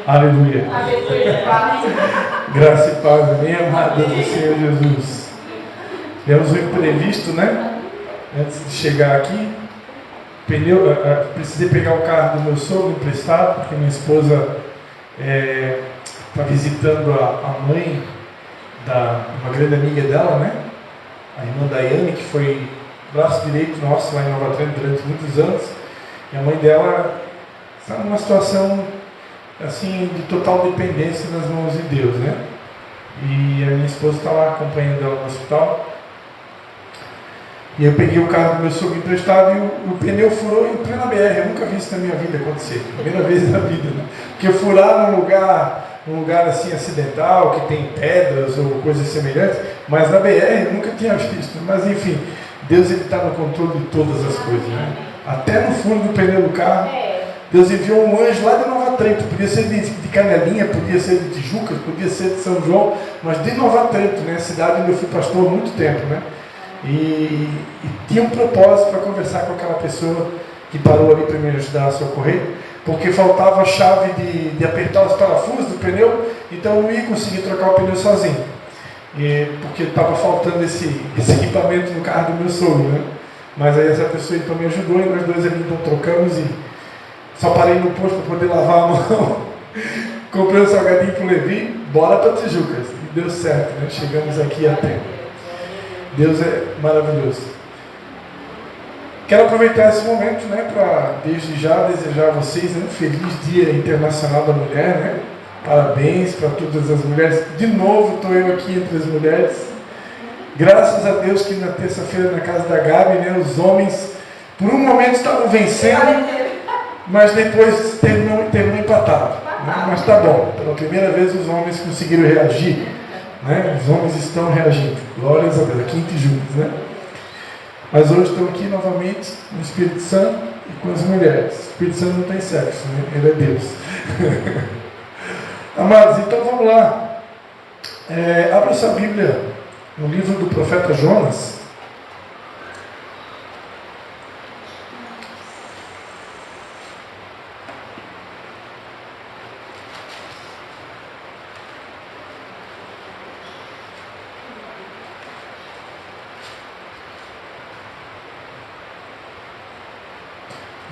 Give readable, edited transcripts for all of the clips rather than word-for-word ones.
Aleluia. Graça e paz, amém, amados do Senhor Jesus. Tivemos um imprevisto, né? Antes de chegar aqui, precisei pegar o carro do meu sogro emprestado, porque minha esposa está visitando a mãe uma grande amiga dela, né? A irmã Daiane, que foi braço direito nosso lá em Nova Trento durante muitos anos. E a mãe dela está numa situação assim de total dependência nas mãos de Deus, né? E a minha esposa está lá acompanhando ela no hospital. E eu peguei o carro do meu sogro emprestado e o pneu furou em plena BR. Eu nunca vi isso na minha vida acontecer. Primeira vez na vida, né? Porque furar num lugar assim acidental, que tem pedras ou coisas semelhantes, mas na BR eu nunca tinha visto. Mas enfim, Deus está no controle de todas as coisas, né? Até no furo do pneu do carro, Deus enviou um anjo lá de Nova Trento. Podia ser de Canelinha, podia ser de Tijuca, podia ser de São João, mas de Nova Trento, né? Cidade onde eu fui pastor há muito tempo, né? E tinha um propósito para conversar com aquela pessoa que parou ali para me ajudar a socorrer, porque faltava a chave de apertar os parafusos do pneu, então eu não ia conseguir trocar o pneu sozinho, porque estava faltando esse equipamento no carro do meu sogro, né? Mas aí essa pessoa então me ajudou e nós dois ali então trocamos e só parei no posto para poder lavar a mão. Comprei um salgadinho para o Levi, bora para Tijucas, e deu certo, né? Chegamos aqui a tempo. Deus é maravilhoso. Quero aproveitar esse momento, né, para desde já desejar a vocês um feliz Dia Internacional da Mulher, né? Parabéns para todas as mulheres. De novo estou eu aqui entre as mulheres. Graças a Deus que na terça-feira na casa da Gabi, né, os homens por um momento estavam vencendo, mas depois terminou empatado. Né? Mas tá bom. Pela primeira vez os homens conseguiram reagir. Né? Os homens estão reagindo, glórias a Deus, aqui em Tijucas, né? Mas hoje estou aqui novamente no Espírito Santo e com as mulheres. O Espírito Santo não tem sexo, né? Ele é Deus. Amados, então vamos lá. Abra sua Bíblia no livro do profeta Jonas.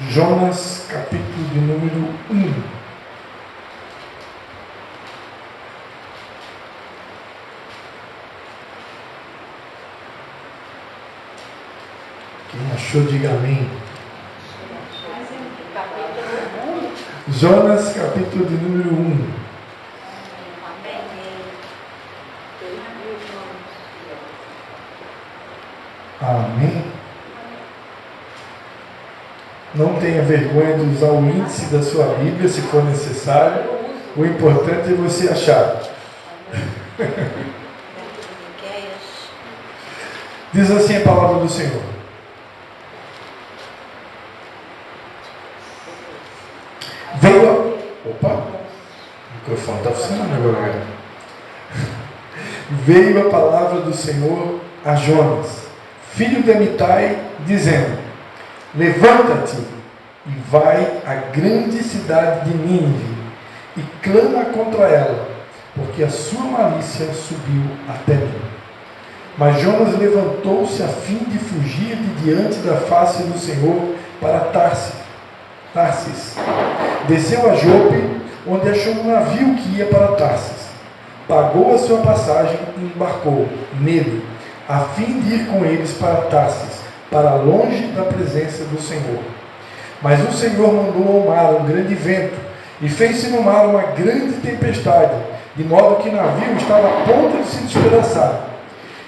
Jonas, capítulo de número 1. Quem achou, diga amém. Jonas, capítulo de número 1. Amém. Não tenha vergonha de usar o índice da sua Bíblia, se for necessário. O importante é você achar. Diz assim a palavra do Senhor. Opa! O microfone está funcionando agora, galera. Veio a palavra do Senhor a Jonas, filho de Amitai, dizendo: levanta-te e vai à grande cidade de Nínive e clama contra ela, porque a sua malícia subiu até mim. Mas Jonas levantou-se a fim de fugir de diante da face do Senhor para Tarsis. Desceu a Jope, onde achou um navio que ia para Tarsis. Pagou a sua passagem e embarcou nele, a fim de ir com eles para Tarsis, para longe da presença do Senhor. Mas o Senhor mandou ao mar um grande vento, e fez-se no mar uma grande tempestade, de modo que o navio estava a ponto de se despedaçar.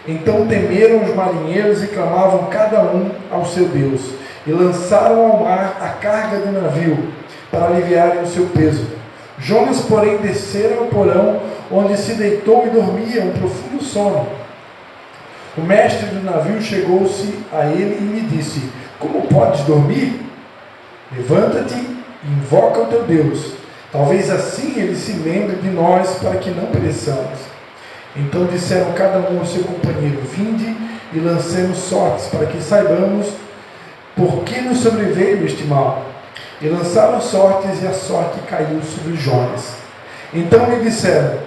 Então temeram os marinheiros e clamavam cada um ao seu Deus, e lançaram ao mar a carga do navio, para aliviarem o seu peso. Jonas, porém, descera ao porão, onde se deitou e dormia um profundo sono. O mestre do navio chegou-se a ele e lhe disse: como podes dormir? Levanta-te e invoca o teu Deus. Talvez assim ele se lembre de nós, para que não pereçamos. Então disseram cada um ao seu companheiro: vinde e lancemos sortes, para que saibamos por que nos sobreveio este mal. E lançaram sortes, e a sorte caiu sobre Jonas. Então lhe disseram: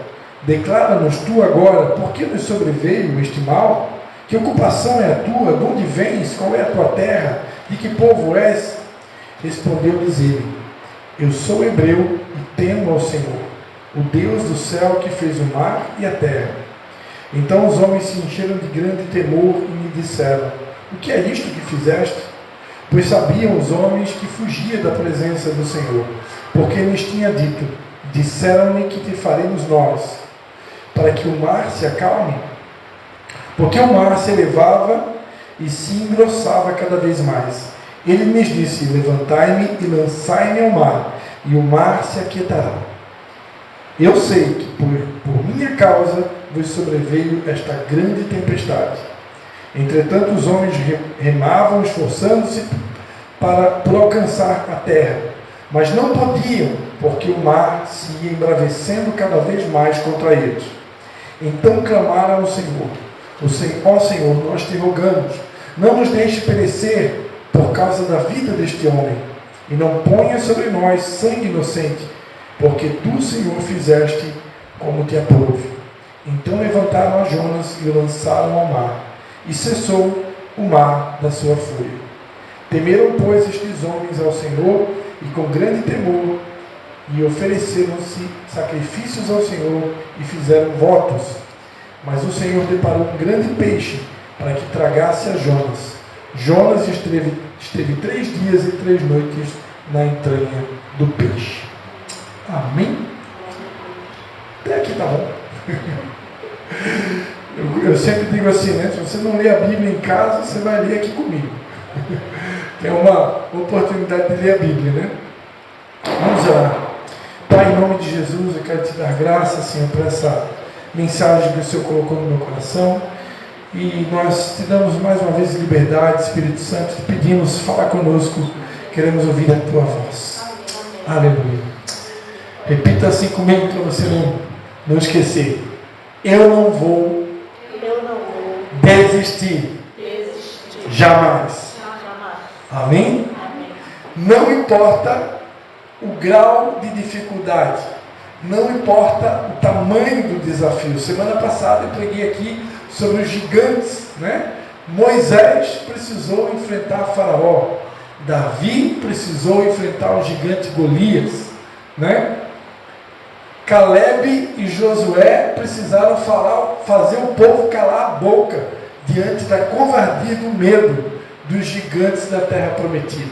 declara-nos tu agora, por que nos sobreveio este mal? Que ocupação é a tua? De onde vens? Qual é a tua terra? De que povo és? Respondeu-lhes ele: eu sou hebreu e temo ao Senhor, o Deus do céu, que fez o mar e a terra. Então os homens se encheram de grande temor e me disseram: o que é isto que fizeste? Pois sabiam os homens que fugia da presença do Senhor, porque lhes tinha dito: disseram-me que te faremos nós, para que o mar se acalme? Porque o mar se elevava e se engrossava cada vez mais. Ele lhes disse: levantai-me e lançai-me ao mar, e o mar se aquietará. Eu sei que por minha causa vos sobreveio esta grande tempestade. Entretanto os homens remavam, esforçando-se por alcançar a terra, mas não podiam, porque o mar se ia embravecendo cada vez mais contra eles. Então clamaram ao Senhor: ó Senhor, nós te rogamos, não nos deixe perecer por causa da vida deste homem, e não ponha sobre nós sangue inocente, porque tu, Senhor, fizeste como te aprouve. Então levantaram a Jonas e o lançaram ao mar, e cessou o mar da sua fúria. Temeram, pois, estes homens ao Senhor, e com grande temor, e ofereceram-se sacrifícios ao Senhor, e fizeram votos. Mas o Senhor deparou um grande peixe, para que tragasse a Jonas. Jonas esteve 3 dias e 3 noites na entranha do peixe. Amém? Até aqui tá bom. Eu sempre digo assim, né? Se você não lê a Bíblia em casa, você vai ler aqui comigo. É uma oportunidade de ler a Bíblia, né? Vamos orar. Pai, em nome de Jesus, eu quero te dar graças, Senhor, por essa mensagem que o Senhor colocou no meu coração. E nós te damos mais uma vez liberdade, Espírito Santo, te pedimos, fala conosco, queremos ouvir a tua voz. Aleluia. Repita assim comigo para você não esquecer. Eu não vou desistir. Jamais. Amém? Não importa o grau de dificuldade, não importa o tamanho do desafio. Semana passada eu preguei aqui sobre os gigantes, né? Moisés precisou enfrentar Faraó, Davi precisou enfrentar o gigante Golias, né? Caleb e Josué precisaram fazer o povo calar a boca diante da covardia e do medo dos gigantes da terra prometida.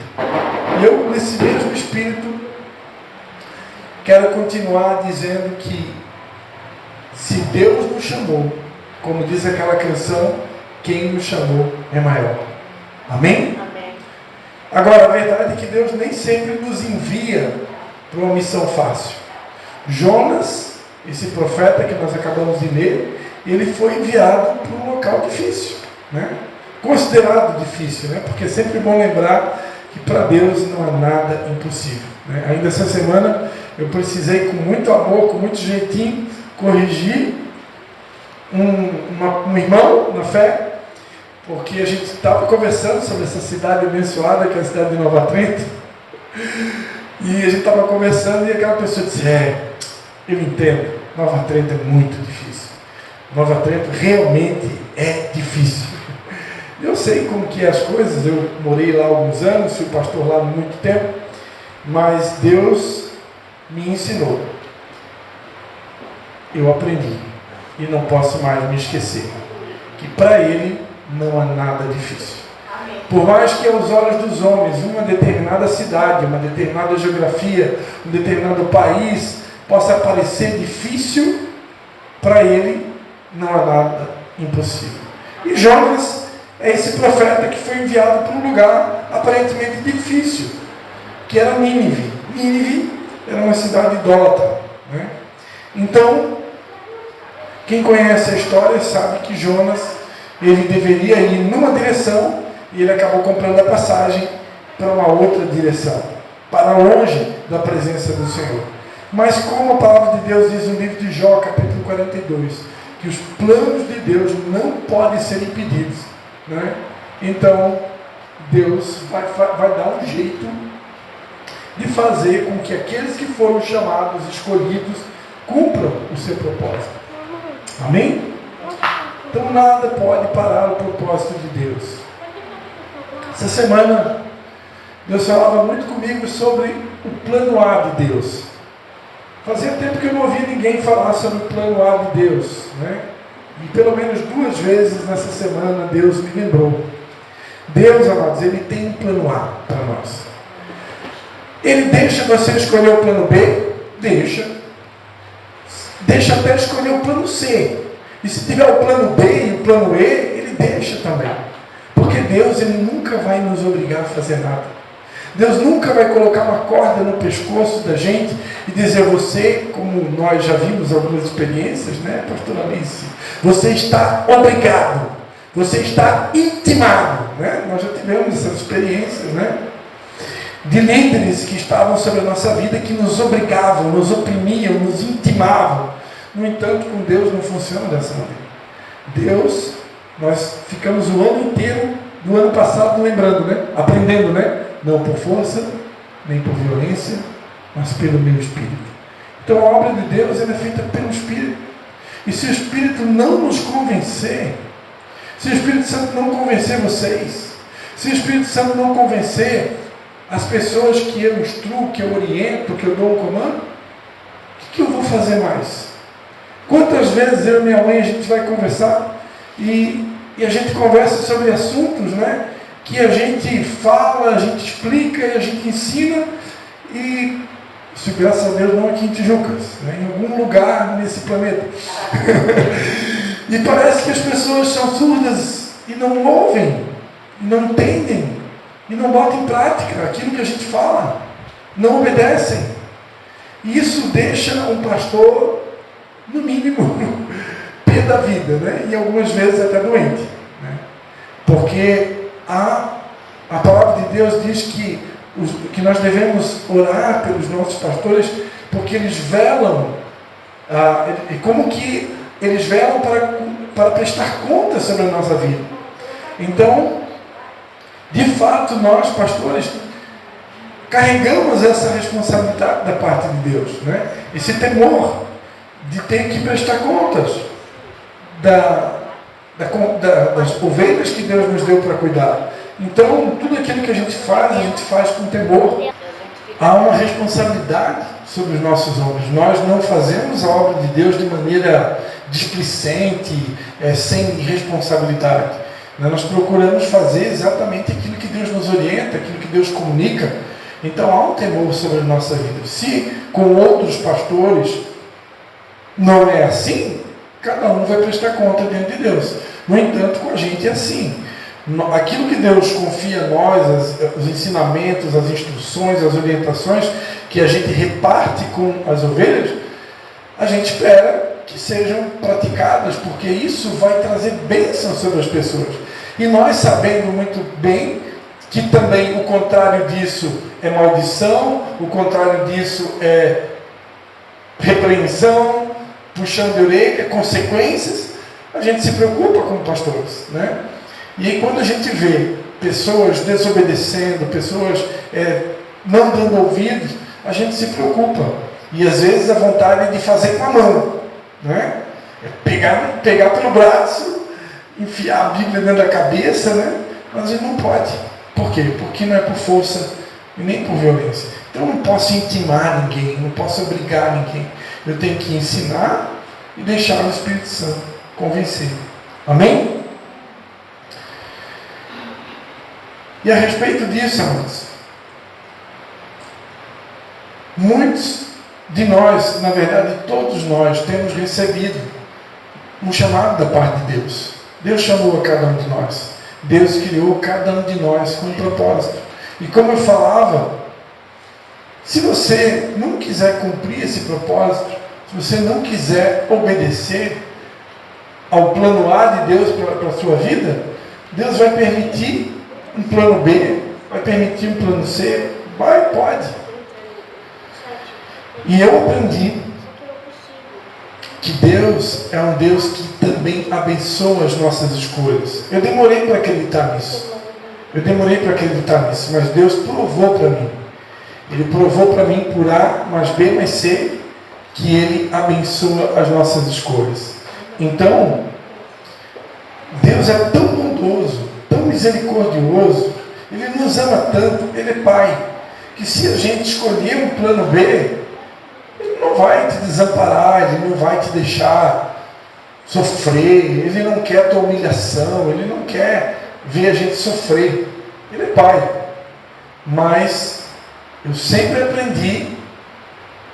E eu, nesse mesmo espírito, quero continuar dizendo que se Deus nos chamou, como diz aquela canção, quem nos chamou é maior. Amém? Amém. Agora, a verdade é que Deus nem sempre nos envia para uma missão fácil. Jonas, esse profeta que nós acabamos de ler, ele foi enviado para um local difícil, né? Considerado difícil, né? Porque é sempre bom lembrar que para Deus não há nada impossível, né? Ainda essa semana eu precisei, com muito amor, com muito jeitinho, corrigir um irmão na fé, porque a gente estava conversando sobre essa cidade abençoada que é a cidade de Nova Trento, e a gente estava conversando e aquela pessoa disse: eu entendo, Nova Trento é muito difícil, Nova Trento realmente é difícil. Eu sei como que é as coisas, eu morei lá há alguns anos, fui pastor lá há muito tempo, mas Deus me ensinou. Eu aprendi e não posso mais me esquecer que para Ele não há nada difícil. Amém. Por mais que aos olhos dos homens uma determinada cidade, uma determinada geografia, um determinado país possa parecer difícil, para Ele não há nada impossível. E Jonas é esse profeta que foi enviado para um lugar aparentemente difícil, que era Nínive. Nínive era uma cidade idólatra, né? Então, quem conhece a história sabe que Jonas, ele deveria ir numa direção e ele acabou comprando a passagem para uma outra direção, para longe da presença do Senhor. Mas como a palavra de Deus diz no livro de Jó, capítulo 42, que os planos de Deus não podem ser impedidos, né? Então Deus vai dar um jeito de fazer com que aqueles que foram chamados, escolhidos, cumpram o seu propósito. Amém? Então nada pode parar o propósito de Deus. Essa semana, Deus falava muito comigo sobre o plano A de Deus. Fazia tempo que eu não ouvia ninguém falar sobre o plano A de Deus, né? E pelo menos 2 vezes nessa semana Deus me lembrou. Deus, amados, Ele tem um plano A para nós. Ele deixa você escolher o plano B? Deixa. Deixa até escolher o plano C. E se tiver o plano B e o plano E, Ele deixa também. Porque Deus, Ele nunca vai nos obrigar a fazer nada. Deus nunca vai colocar uma corda no pescoço da gente e dizer: você, como nós já vimos algumas experiências, né, pastora Alice, você está obrigado, você está intimado, né? Nós já tivemos essas experiências, né, de líderes que estavam sobre a nossa vida, que nos obrigavam, nos oprimiam, nos intimavam. No entanto, com Deus não funciona dessa maneira. Deus, nós ficamos o ano inteiro do ano passado lembrando, né, aprendendo, né, não por força, nem por violência, mas pelo meu Espírito. Então a obra de Deus, ela é feita pelo Espírito. E se o Espírito não nos convencer, se o Espírito Santo não convencer vocês, se o Espírito Santo não convencer as pessoas que eu instruo, que eu oriento, que eu dou um comando, o que eu vou fazer mais? Quantas vezes eu e minha mãe a gente vai conversar e a gente conversa sobre assuntos, né, que a gente fala, a gente explica e a gente ensina, e isso, graças a Deus, não aqui em Tijucas, né, em algum lugar nesse planeta. E parece que as pessoas são surdas e não ouvem, e não entendem, e não botam em prática aquilo que a gente fala, não obedecem. E isso deixa um pastor, no mínimo, pé da vida, né? E algumas vezes até doente, né? Porque a palavra de Deus diz que nós devemos orar pelos nossos pastores, porque eles velam, como que eles velam para prestar conta sobre a nossa vida. Então, de fato, nós, pastores, carregamos essa responsabilidade da parte de Deus, né? Esse temor de ter que prestar contas das ovelhas que Deus nos deu para cuidar. Então, tudo aquilo que a gente faz com temor. Há uma responsabilidade sobre os nossos ombros. Nós não fazemos a obra de Deus de maneira displicente, sem responsabilidade. Nós procuramos fazer exatamente aquilo que Deus nos orienta, aquilo que Deus comunica. Então há um temor sobre a nossa vida. Se com outros pastores não é assim, cada um vai prestar conta diante de Deus. No entanto, com a gente é assim. Aquilo que Deus confia a nós, os ensinamentos, as instruções, as orientações que a gente reparte com as ovelhas, a gente espera que sejam praticadas, porque isso vai trazer bênção sobre as pessoas. E nós, sabendo muito bem que também o contrário disso é maldição, o contrário disso é repreensão, puxão de orelha, consequências, a gente se preocupa com pastores, né? E aí, quando a gente vê pessoas desobedecendo, pessoas não dando ouvidos, a gente se preocupa. E às vezes a vontade é de fazer com a mão, né? É pegar pelo braço, enfiar a Bíblia dentro da cabeça, né? Mas a gente não pode. Por quê? Porque não é por força e nem por violência. Então eu não posso intimar ninguém, não posso obrigar ninguém. Eu tenho que ensinar e deixar o Espírito Santo convencer. Amém? E a respeito disso, amados, muitos de nós, na verdade todos nós, temos recebido um chamado da parte de Deus. Deus chamou a cada um de nós. Deus criou cada um de nós com um propósito. E como eu falava, se você não quiser cumprir esse propósito, se você não quiser obedecer ao plano A de Deus para a sua vida, Deus vai permitir um plano B, vai permitir um plano C, pode. E eu aprendi que Deus é um Deus que também abençoa as nossas escolhas. Eu demorei para acreditar nisso, mas Deus provou para mim Ele provou para mim por A mais B mais C que Ele abençoa as nossas escolhas. Então, Deus é tão bondoso, tão misericordioso, Ele nos ama tanto, Ele é Pai, que se a gente escolher um plano B, Ele não vai te desamparar, Ele não vai te deixar sofrer, Ele não quer a tua humilhação, Ele não quer ver a gente sofrer. Ele é Pai. Mas eu sempre aprendi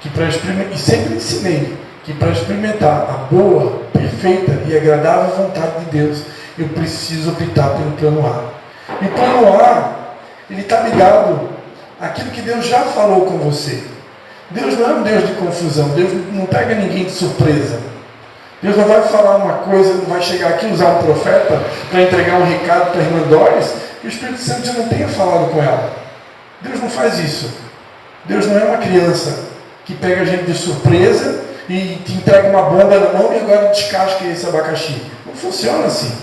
que para experimentar, e sempre ensinei que para experimentar a boa, perfeita e agradável vontade de Deus, eu preciso optar pelo plano A. E o plano A, ele está ligado àquilo que Deus já falou com você. Deus não é um Deus de confusão, Deus não pega ninguém de surpresa. Deus não vai falar uma coisa, não vai chegar aqui usar um profeta para entregar um recado para a irmã Doris que o Espírito Santo já não tenha falado com ela. Deus não faz isso. Deus não é uma criança que pega a gente de surpresa e te entrega uma bomba na mão e agora descasca esse abacaxi. Não funciona assim.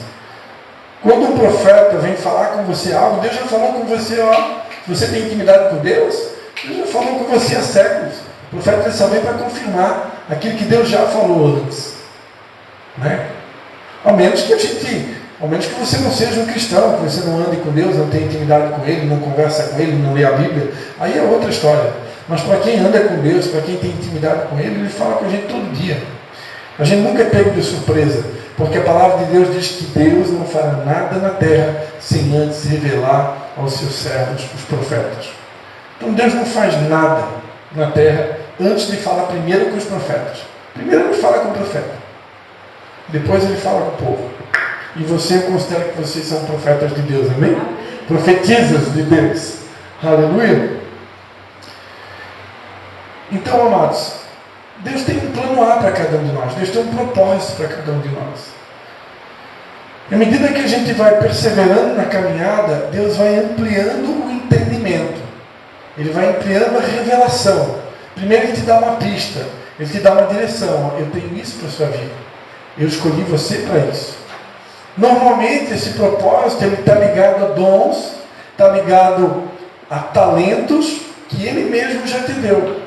Quando um profeta vem falar com você algo, Deus já falou com você, ó, você tem intimidade com Deus? Deus já falou com você há séculos. O profeta só vem para confirmar aquilo que Deus já falou antes. Né? Ao menos que você não seja um cristão, que você não ande com Deus, não tenha intimidade com Ele, não conversa com Ele, não lê a Bíblia, aí é outra história. Mas para quem anda com Deus, para quem tem intimidade com Ele, Ele fala com a gente todo dia. A gente nunca é pego de surpresa, porque a palavra de Deus diz que Deus não fará nada na terra sem antes revelar aos seus servos, os profetas. Então Deus não faz nada na terra antes de falar primeiro com os profetas. Primeiro Ele fala com o profeta. Depois Ele fala com o povo. E você considera que vocês são profetas de Deus, amém? Profetizas de Deus. Aleluia. Então, amados, Deus tem um plano A para cada um de nós. Deus tem um propósito para cada um de nós. À medida que a gente vai perseverando na caminhada, Deus vai ampliando o entendimento. Ele vai ampliando a revelação. Primeiro Ele te dá uma pista. Ele te dá uma direção. Eu tenho isso para a sua vida. Eu escolhi você para isso. Normalmente esse propósito está ligado a dons, está ligado a talentos que Ele mesmo já te deu.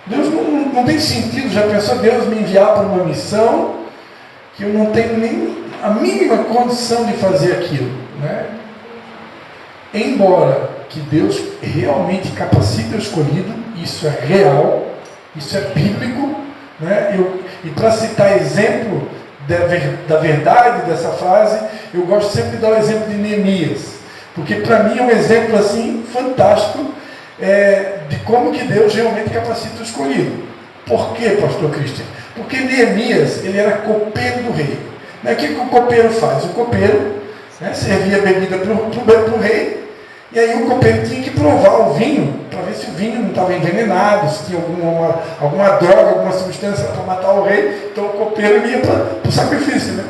Deus não tem sentido, já pensou Deus me enviar para uma missão que eu não tenho nem a mínima condição de fazer aquilo, né? Embora que Deus realmente capacite o escolhido, isso é real, isso é bíblico, né? E para citar exemplo da verdade dessa frase, eu gosto sempre de dar o exemplo de Neemias, porque para mim é um exemplo assim fantástico de como que Deus realmente capacita o escolhido. Por quê, pastor Cristian? Porque Neemias, ele era copeiro do rei. O que o copeiro faz? O copeiro servia bebida para o rei, e aí o copeiro tinha que provar o vinho, para ver se o vinho não estava envenenado, se tinha alguma droga, alguma substância para matar o rei. Então o copeiro ia para o sacrifício, né?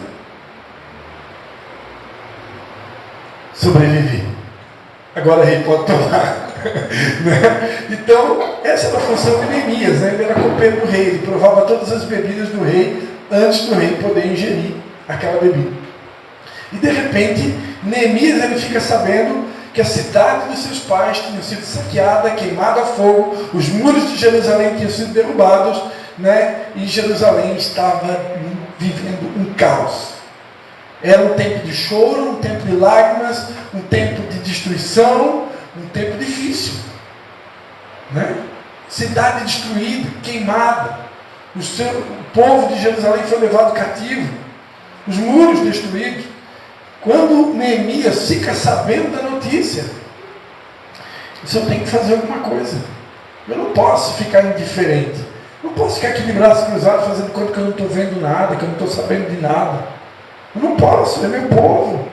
Sobrevivi. Agora o rei pode tomar. Né? Então, essa era a função de Neemias, né? Ele era copeiro do rei, ele provava todas as bebidas do rei antes do rei poder ingerir aquela bebida. E de repente, Neemias ele fica sabendo que a cidade dos seus pais tinha sido saqueada, queimada a fogo, os muros de Jerusalém tinham sido derrubados, né? E Jerusalém estava vivendo um caos. Era um tempo de choro, um tempo de lágrimas, um tempo de destruição, um tempo difícil, né? Cidade destruída, queimada, o povo de Jerusalém foi levado cativo, os muros destruídos. Quando Neemias fica sabendo da notícia, eu tenho que fazer alguma coisa. Eu não posso ficar indiferente, não posso ficar aqui de braços cruzados fazendo conta que eu não estou vendo nada, que eu não estou sabendo de nada. Eu não posso, é meu povo.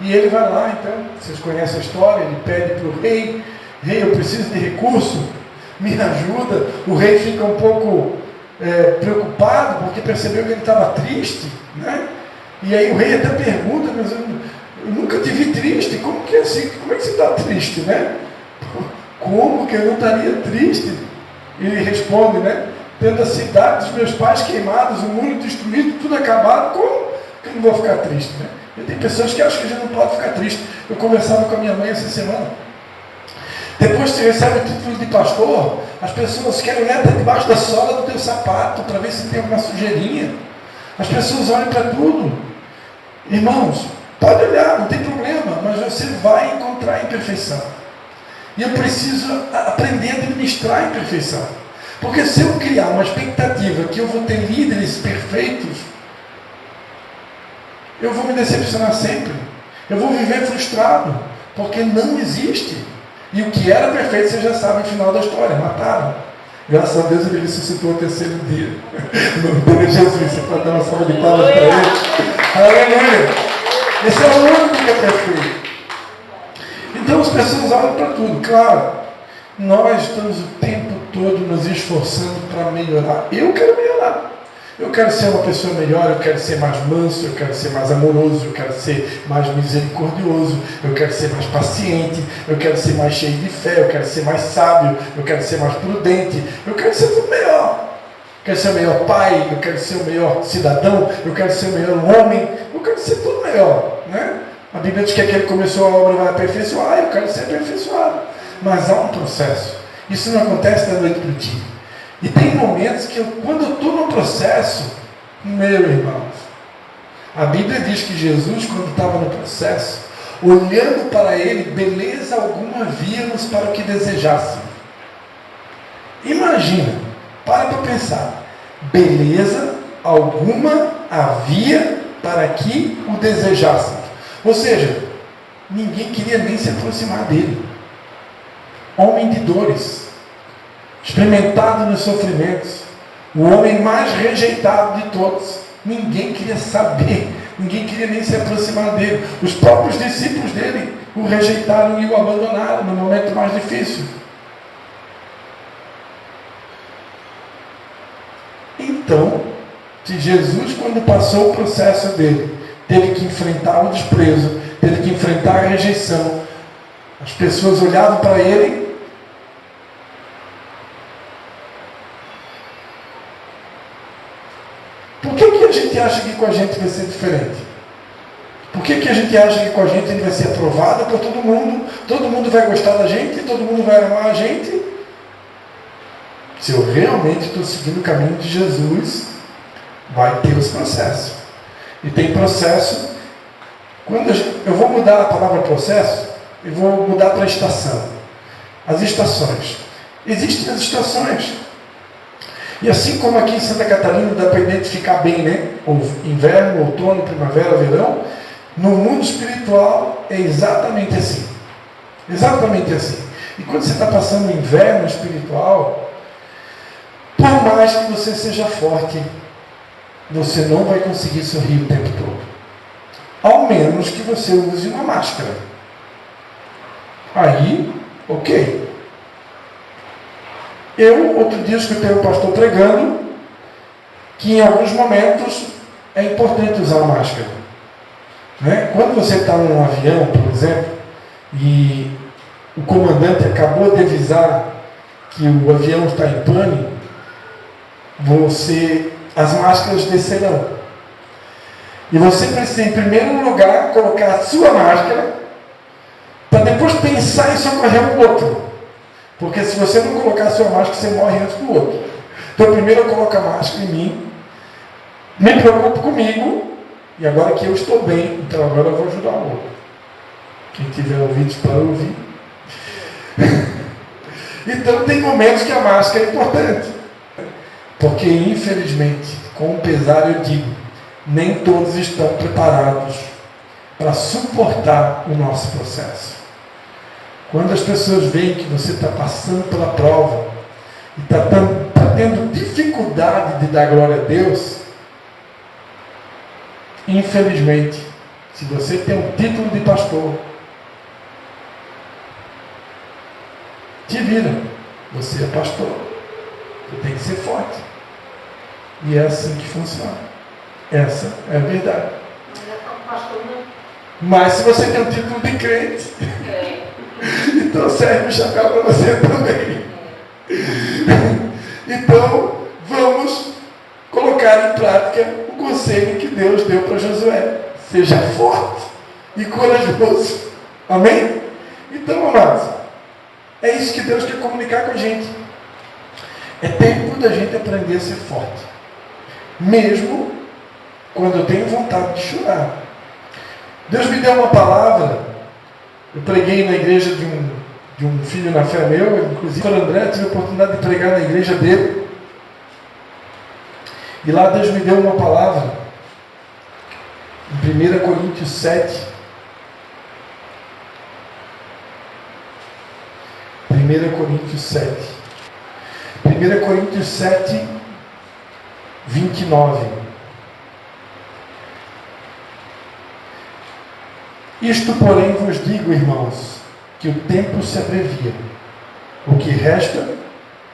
E ele vai lá, então, vocês conhecem a história, ele pede para o rei, eu preciso de recurso, me ajuda. O rei fica um pouco preocupado, porque percebeu que ele estava triste, né? E aí o rei até pergunta, mas eu nunca te vi triste, como que é assim? Como é que você está triste, né? Como que eu não estaria triste? Ele responde, né? Tendo a cidade dos meus pais queimados, o mundo destruído, tudo acabado, como que eu não vou ficar triste, né? E tem pessoas que acham que a gente não pode ficar triste. Eu conversava com a minha mãe essa semana. Depois que você recebe o título de pastor, as pessoas querem olhar até debaixo da sola do teu sapato para ver se tem alguma sujeirinha. As pessoas olham para tudo. Irmãos, pode olhar, não tem problema, mas você vai encontrar imperfeição. E eu preciso aprender a administrar a imperfeição. Porque se eu criar uma expectativa que eu vou ter líderes perfeitos, eu vou me decepcionar sempre. Eu vou viver frustrado, porque não existe. E o que era perfeito, você já sabe o final da história, mataram. Graças a Deus ele ressuscitou ao terceiro dia. No nome de Jesus, você pode dar uma salva de palmas para ele. Aleluia! Esse é o único que é perfeito. Então as pessoas olham para tudo. Claro, nós estamos o tempo todo nos esforçando para melhorar. Eu quero melhorar. Eu quero ser uma pessoa melhor, eu quero ser mais manso, eu quero ser mais amoroso, eu quero ser mais misericordioso, eu quero ser mais paciente, eu quero ser mais cheio de fé, eu quero ser mais sábio, eu quero ser mais prudente, eu quero ser tudo melhor. Eu quero ser o melhor pai, eu quero ser o melhor cidadão, eu quero ser o melhor homem, eu quero ser tudo melhor, né? A Bíblia diz que aquele que começou a obra vai aperfeiçoar, eu quero ser aperfeiçoado. Mas há um processo. Isso não acontece da noite para o dia. E tem momentos que, quando eu estou no processo, meu irmão, a Bíblia diz que Jesus, quando estava no processo, olhando para ele, beleza alguma via-nos para o que desejássemos. Imagina, para pensar, beleza alguma havia para que o desejássemos. Ou seja, ninguém queria nem se aproximar dele. Homem de dores, experimentado nos sofrimentos, o homem mais rejeitado de todos. Ninguém queria saber, ninguém queria nem se aproximar dele. Os próprios discípulos dele o rejeitaram e o abandonaram no momento mais difícil. Então, se Jesus, quando passou o processo dele, teve que enfrentar o desprezo, teve que enfrentar a rejeição, as pessoas olhavam para ele. Por que a gente acha que com a gente vai ser diferente? Por que a gente acha que com a gente vai ser aprovado por todo mundo vai gostar da gente, todo mundo vai amar a gente? Se eu realmente estou seguindo o caminho de Jesus, vai ter os processos. E tem processo, quando eu vou mudar a palavra processo, eu vou mudar para estação. As estações. Existem as estações. E assim como aqui em Santa Catarina dá para identificar bem, né? Inverno, outono, primavera, verão, no mundo espiritual é exatamente assim. Exatamente assim. E quando você está passando o inverno espiritual, por mais que você seja forte, você não vai conseguir sorrir o tempo todo. Ao menos que você use uma máscara. Aí, ok. Eu, outro dia, escutei um pastor pregando que em alguns momentos é importante usar a máscara. Né? Quando você está num avião, por exemplo, e o comandante acabou de avisar que o avião está em pane, as máscaras descerão. E você precisa, em primeiro lugar, colocar a sua máscara, para depois pensar em socorrer o outro. Porque se você não colocar a sua máscara, você morre antes do outro. Então, primeiro eu coloco a máscara em mim, me preocupo comigo, e agora que eu estou bem, então agora eu vou ajudar o outro. Quem tiver ouvidos para ouvir. Então, tem momentos que a máscara é importante. Porque, infelizmente, com pesar eu digo, nem todos estão preparados para suportar o nosso processo. Quando as pessoas veem que você está passando pela prova e está tendo dificuldade de dar glória a Deus, infelizmente, se você tem um título de pastor, te vira, você é pastor, você tem que ser forte. E é assim que funciona. Essa é a verdade. Mas se você tem um título de crente, então serve o chapéu para você também. Então, vamos colocar em prática o conselho que Deus deu para Josué. Seja forte e corajoso. Amém? Então, amados, É isso que Deus quer comunicar com a gente. É tempo da gente aprender a ser forte. Mesmo quando eu tenho vontade de chorar. Deus me deu uma palavra. Eu preguei na igreja de um filho na fé meu, inclusive o André, tive a oportunidade de pregar na igreja dele. E lá Deus me deu uma palavra. Em 1 Coríntios 7. 1 Coríntios 7. 1 Coríntios 7, 29. Isto, porém, vos digo, irmãos, que o tempo se abrevia. O que resta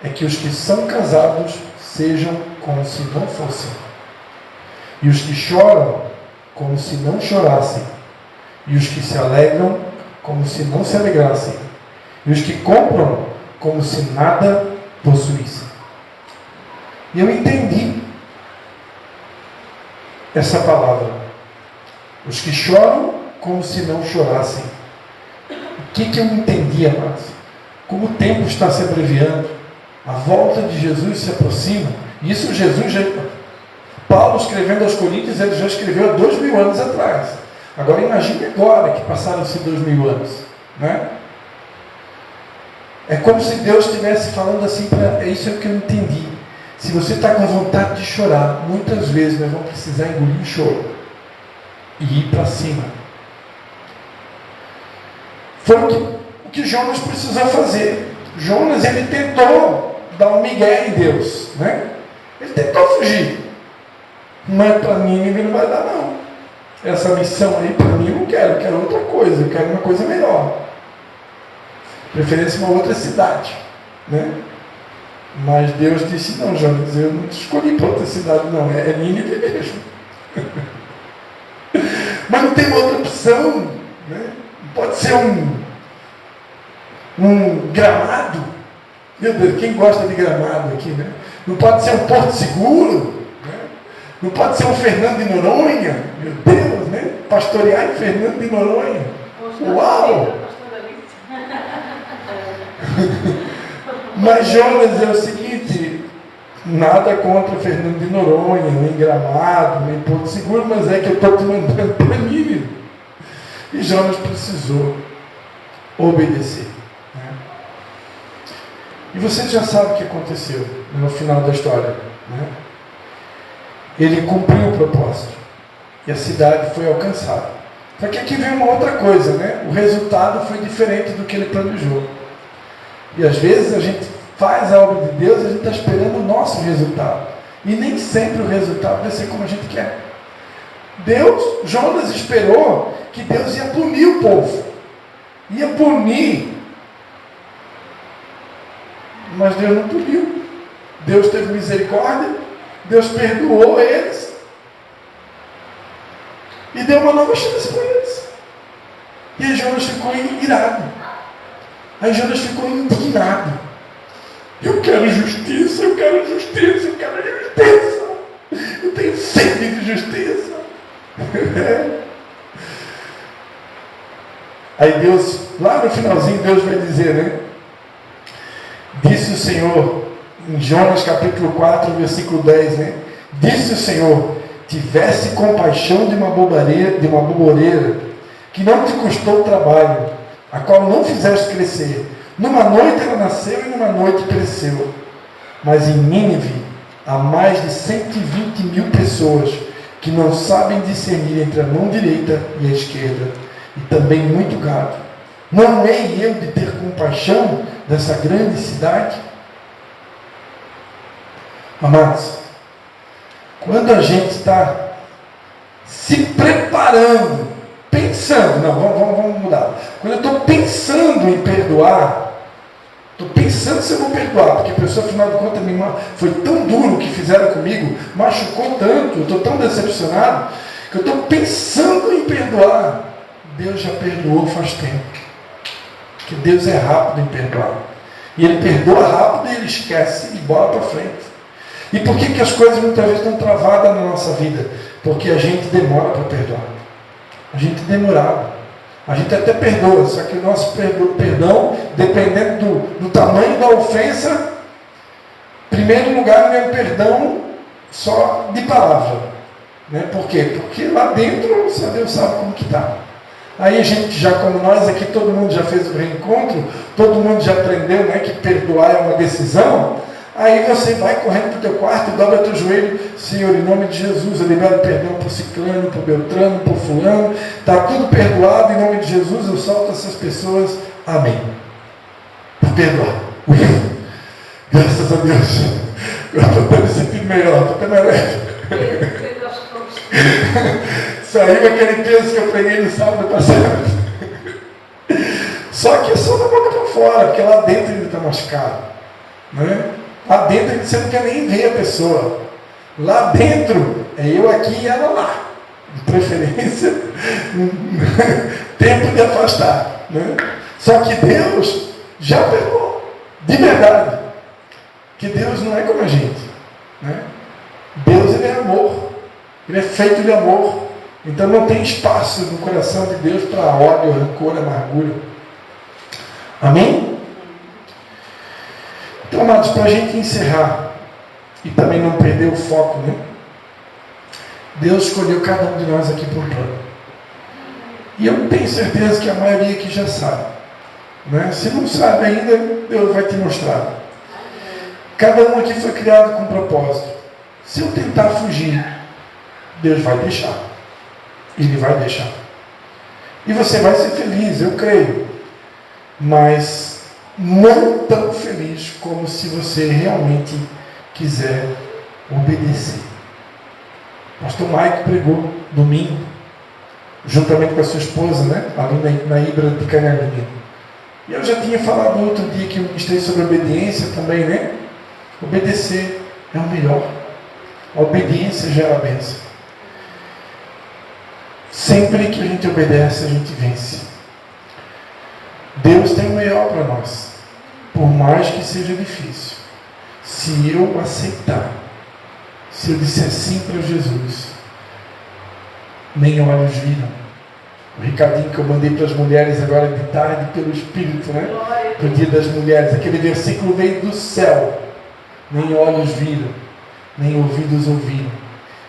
é que os que são casados sejam como se não fossem, e os que choram como se não chorassem, e os que se alegram como se não se alegrassem, e os que compram como se nada possuíssem. E eu entendi essa palavra. Os que choram como se não chorassem. O que eu entendi, amados? Como o tempo está se abreviando, a volta de Jesus se aproxima. Isso Paulo escrevendo aos Coríntios, ele já escreveu há 2000 anos atrás. Agora imagine agora que passaram-se 2000 anos, né? É como se Deus estivesse falando assim, é isso que eu entendi. Se você está com vontade de chorar, muitas vezes nós vamos precisar engolir o choro e ir para cima. Foi o que Jonas precisou fazer. Jonas, ele tentou dar um migué em Deus, né? Ele tentou fugir. Mas para mim ninguém não vai dar, não. Essa missão aí para mim eu não quero. Eu quero outra coisa. Eu quero uma coisa melhor. Preferência uma outra cidade, né? Mas Deus disse, não, Jonas, eu não te escolhi para outra cidade, não. É Nínive mesmo. Mas não tem uma outra opção, né? Pode ser um Gramado. Meu Deus, quem gosta de Gramado aqui, né? Não pode ser um Porto Seguro, né? Não pode ser um Fernando de Noronha. Meu Deus, né? Pastorear em Fernando de Noronha. Uau! Mas Jonas é o seguinte, nada contra Fernando de Noronha, nem Gramado, nem Porto Seguro, mas é que eu estou te mandando para mim. E Jonas precisou obedecer, né? E você já sabe o que aconteceu no final da história, né? Ele cumpriu o propósito e a cidade foi alcançada. Só que aqui vem uma outra coisa, né? O resultado foi diferente do que ele planejou. E às vezes a gente faz a obra de Deus e a gente está esperando o nosso resultado. E nem sempre o resultado vai ser como a gente quer. Jonas esperou que Deus ia punir o povo. Ia punir. Mas Deus não puniu. Deus teve misericórdia. Deus perdoou eles. E deu uma nova chance para eles. E aí Jonas ficou irado. Aí Jonas ficou indignado. Eu quero justiça, eu quero justiça, eu quero justiça. Eu tenho sede de justiça. Aí Deus, lá no finalzinho, Deus vai dizer, né? Disse o Senhor, em Jonas capítulo 4, versículo 10, né? Disse o Senhor, tivesse compaixão de uma boboreira, que não te custou trabalho, a qual não fizeste crescer. Numa noite ela nasceu e numa noite cresceu. Mas em Nínive há mais de 120 mil pessoas que não sabem discernir entre a mão direita e a esquerda, e também muito gado. Não hei eu de ter compaixão dessa grande cidade? Amados, quando a gente está se preparando, pensando, não, vamos mudar. Quando eu estou pensando em perdoar, estou pensando se eu vou perdoar, porque a pessoa, afinal de contas, foi tão duro o que fizeram comigo, machucou tanto, eu estou tão decepcionado, que eu estou pensando em perdoar. Deus já perdoou faz tempo. Que Deus é rápido em perdoar. E Ele perdoa rápido e Ele esquece e bola para frente. E por que as coisas muitas vezes estão travadas na nossa vida? Porque a gente demora para perdoar. A gente demorava. A gente até perdoa, só que o nosso perdão, dependendo do tamanho da ofensa, em primeiro lugar, não é um perdão só de palavra. Né? Por quê? Porque lá dentro, só Deus sabe como que está. Aí a gente já, como nós aqui, todo mundo já fez o reencontro, todo mundo já aprendeu, né, que perdoar é uma decisão. Aí você vai correndo para o teu quarto e dobra teu joelho. Senhor, em nome de Jesus, eu libero perdão por Ciclano, por Beltrano, por Fulano. Está tudo perdoado, em nome de Jesus, eu solto essas pessoas. Amém. Por perdoar. Graças a Deus. Eu estou me sentindo melhor, estou até leve. Saiu aquele peso que eu preguei no sábado passado. Só que é só da boca para fora, porque lá dentro ele está machucado. Né? Lá dentro você não quer nem ver a pessoa. Lá dentro é eu aqui e ela lá. De preferência, tempo de afastar. Né? Só que Deus já perdoou. De verdade. Que Deus não é como a gente. Né? Deus, ele é amor. Ele é feito de amor. Então não tem espaço no coração de Deus para ódio, rancor, amargura. Amém? Então, amados, para a gente encerrar e também não perder o foco, né? Deus escolheu cada um de nós aqui por um plano. E eu tenho certeza que a maioria aqui já sabe. Né? Se não sabe ainda, Deus vai te mostrar. Cada um aqui foi criado com um propósito. Se eu tentar fugir, Deus vai deixar. Ele vai deixar. E você vai ser feliz, eu creio. Mas não tão feliz como se você realmente quiser obedecer. O pastor Mike pregou domingo, juntamente com a sua esposa, né? Ali na Ibra de Canharinha. E eu já tinha falado outro dia que eu ministrei sobre obediência também, né? Obedecer é o melhor. A obediência gera a bênção. Sempre que a gente obedece, a gente vence. Deus tem o melhor para nós, por mais que seja difícil. Se eu aceitar, se eu disser sim para Jesus, nem olhos viram. O recadinho que eu mandei para as mulheres agora de tarde pelo Espírito, né? Para o Dia das Mulheres, aquele versículo veio do céu. Nem olhos viram, nem ouvidos ouviram,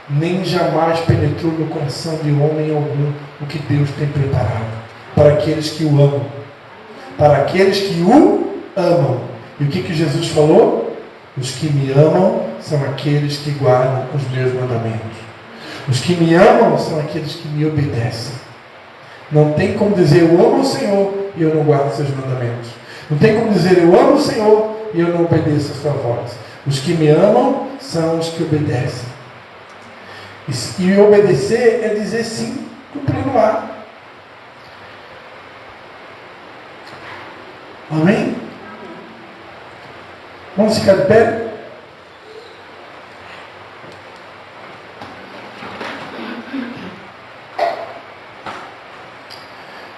nem jamais penetrou no coração de homem algum o que Deus tem preparado para aqueles que o amam. Para aqueles que o amam. E o que Jesus falou? Os que me amam são aqueles que guardam os meus mandamentos. Os que me amam são aqueles que me obedecem. Não tem como dizer eu amo o Senhor e eu não guardo seus mandamentos. Não tem como dizer eu amo o Senhor e eu não obedeço a sua voz. Os que me amam são os que obedecem. E obedecer é dizer sim para o plano A. Amém? Vamos ficar de pé?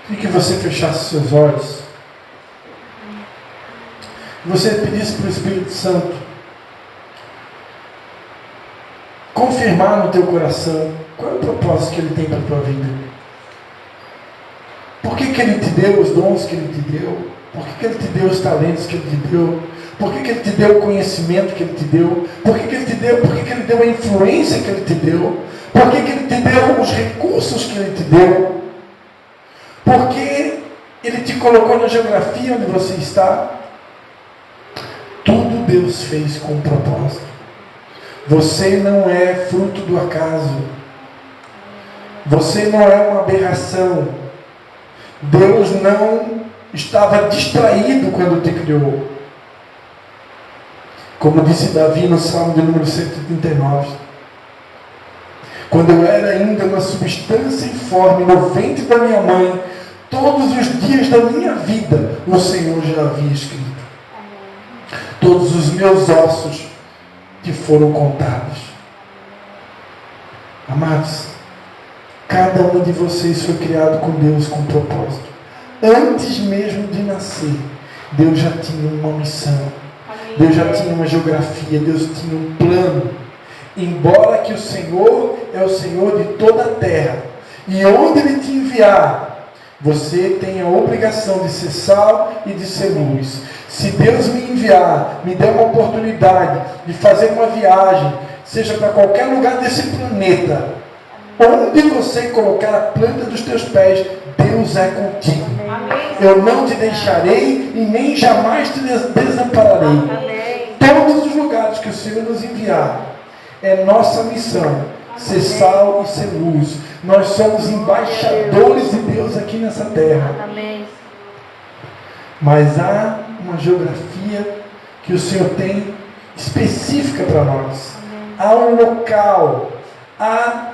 Queria que você fechasse seus olhos. Você pedisse para o Espírito Santo confirmar no teu coração qual é o propósito que Ele tem para a tua vida. Por que Ele te deu os dons que Ele te deu? Por que Ele te deu os talentos que Ele te deu? Por que Ele te deu o conhecimento que Ele te deu? Por que Ele te deu? Por que Ele deu a influência que Ele te deu? Por que Ele te deu os recursos que Ele te deu? Por que Ele te colocou na geografia onde você está? Tudo Deus fez com um propósito. Você não é fruto do acaso. Você não é uma aberração. Deus não estava distraído quando te criou. Como disse Davi no Salmo de número 139. Quando eu era ainda uma substância informe no ventre da minha mãe, todos os dias da minha vida, o Senhor já havia escrito. Todos os meus ossos que foram contados. Amados, cada um de vocês foi criado com Deus com um propósito. Antes mesmo de nascer, Deus já tinha uma missão. Deus já tinha uma geografia. Deus tinha um plano. Embora que o Senhor é o Senhor de toda a terra. E onde Ele te enviar, Você tem a obrigação de ser sal e de ser luz. Se Deus me enviar, me der uma oportunidade de fazer uma viagem, seja para qualquer lugar desse planeta, onde você colocar a planta dos teus pés, Deus é contigo. Eu não te deixarei e nem jamais te desampararei. Todos os lugares que o Senhor nos enviar, é nossa missão ser sal e ser luz. Nós somos embaixadores de Deus aqui nessa terra. Mas há uma geografia que o Senhor tem específica para nós. Há um local, há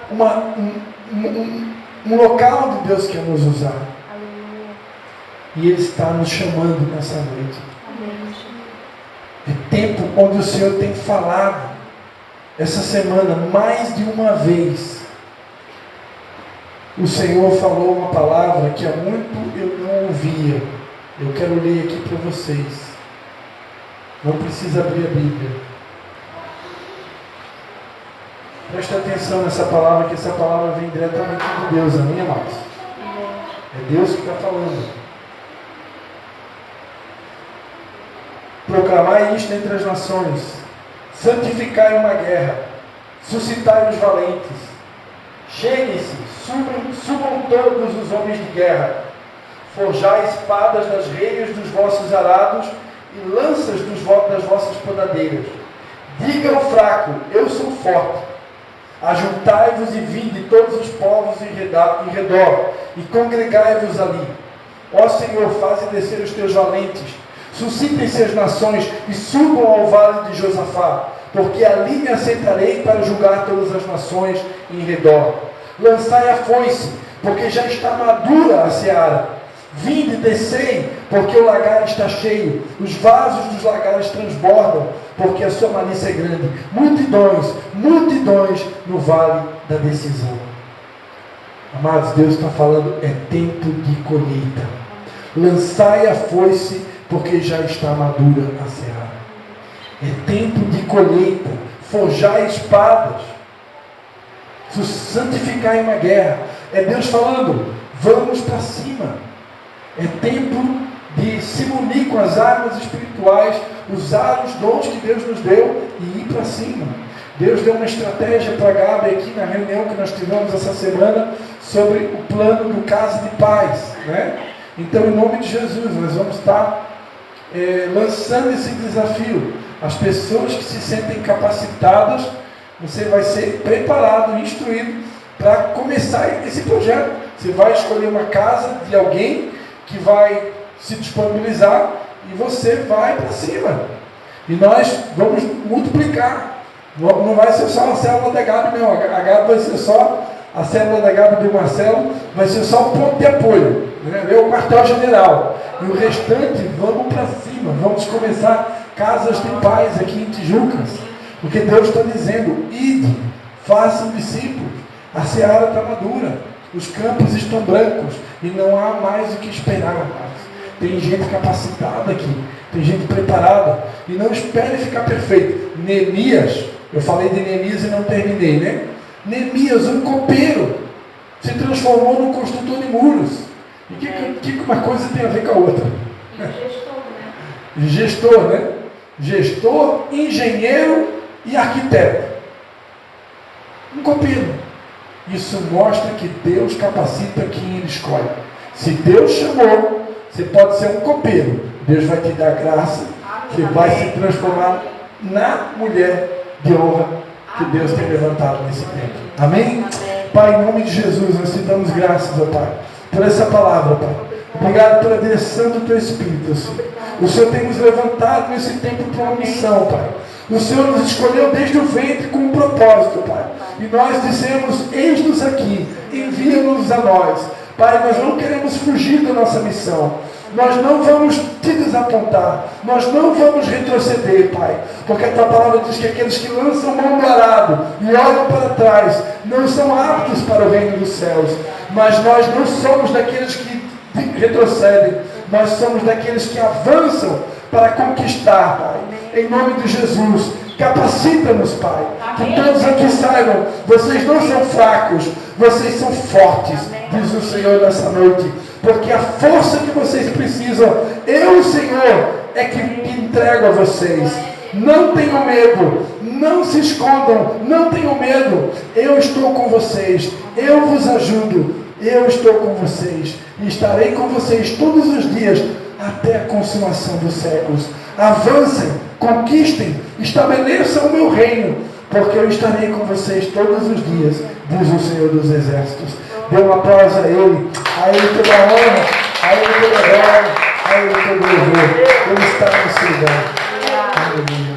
um local de Deus que quer nos usar. E Ele está nos chamando nessa noite. É tempo onde o Senhor tem falado essa semana mais de uma vez. O Senhor falou uma palavra que há muito eu não ouvia. Eu quero ler aqui para vocês. Não precisa abrir a Bíblia. Preste atenção nessa palavra, que essa palavra vem diretamente de Deus, amém, amados? É Deus que está falando. Proclamai isto entre as nações, santificai uma guerra, suscitai os valentes, cheguem-se, subam todos os homens de guerra, forjai espadas nas reias dos vossos arados e lanças das vossas podadeiras. Diga ao fraco, eu sou forte. Ajuntai-vos e vinde todos os povos em redor, e congregai-vos ali. Ó Senhor, faze descer os teus valentes, suscitem-se as nações e subam ao vale de Josafá, porque ali me assentarei para julgar todas as nações em redor. Lançai a foice, porque já está madura a seara. Vinde, descei, porque o lagar está cheio, os vasos dos lagares transbordam, porque a sua malícia é grande. Multidões, multidões no vale da decisão. Amados, Deus está falando, é tempo de colheita. Lançai a foice, porque já está madura a seara. É tempo de colheita. Forjai espadas, santificai uma guerra. É Deus falando, vamos para cima. É tempo de se munir com as armas espirituais, usar os dons que Deus nos deu e ir para cima. Deus deu uma estratégia para Gabi aqui na reunião que nós tivemos essa semana sobre o plano do Casa de Paz, né? Então, em nome de Jesus, nós vamos estar lançando esse desafio. As pessoas que se sentem capacitadas, você vai ser preparado, instruído para começar esse projeto. Você vai escolher uma casa de alguém que vai se disponibilizar e você vai para cima. E nós vamos multiplicar. Não vai ser só a célula da Gabi, não. A Gabi vai ser só, a célula da Gabi do Marcelo vai ser só o ponto de apoio, né? É o quartel-general. E o restante, vamos para cima. Vamos começar casas de paz aqui em Tijucas. Porque Deus está dizendo, ide, façam discípulos. A seara está madura. Os campos estão brancos e não há mais o que esperar. Tem gente capacitada aqui, tem gente preparada. E não espere ficar perfeito. Neemias, eu falei de Neemias e não terminei, né? Neemias, um copeiro, se transformou num construtor de muros. E o que uma coisa tem a ver com a outra? Gestor, né? Gestor, engenheiro e arquiteto. Um copeiro. Isso mostra que Deus capacita quem Ele escolhe. Se Deus chamou, você pode ser um copeiro. Deus vai te dar graça. Você vai se transformar na mulher de honra que Deus tem levantado nesse tempo. Amém? Pai, em nome de Jesus, nós te damos graças, ó Pai, por essa palavra, Pai. Obrigado pela direção do Teu Espírito, Senhor. O Senhor tem nos levantado nesse tempo para uma missão, Pai. O Senhor nos escolheu desde o ventre com um propósito, Pai. E nós dissemos, eis-nos aqui, envia-nos a nós. Pai, nós não queremos fugir da nossa missão. Nós não vamos te desapontar. Nós não vamos retroceder, Pai. Porque a Tua palavra diz que aqueles que lançam mão do arado e olham para trás, não são aptos para o reino dos céus. Mas nós não somos daqueles que retrocedem. Nós somos daqueles que avançam para conquistar, Pai. Em nome de Jesus, capacita-nos, Pai. Que todos aqui saibam, vocês não são fracos, vocês são fortes, diz o Senhor nessa noite. Porque a força que vocês precisam, eu, Senhor, é que entrego a vocês. Não tenham medo, não se escondam, não tenham medo. Eu estou com vocês, eu vos ajudo, eu estou com vocês e estarei com vocês todos os dias até a consumação dos séculos. Avancem, conquistem, estabeleçam o meu reino, porque eu estarei com vocês todos os dias, diz o Senhor dos Exércitos. Dê um aplauso a Ele toda a honra, a Ele toda a glória, a Ele todo o louvor. Ele está nesse lugar. Aleluia.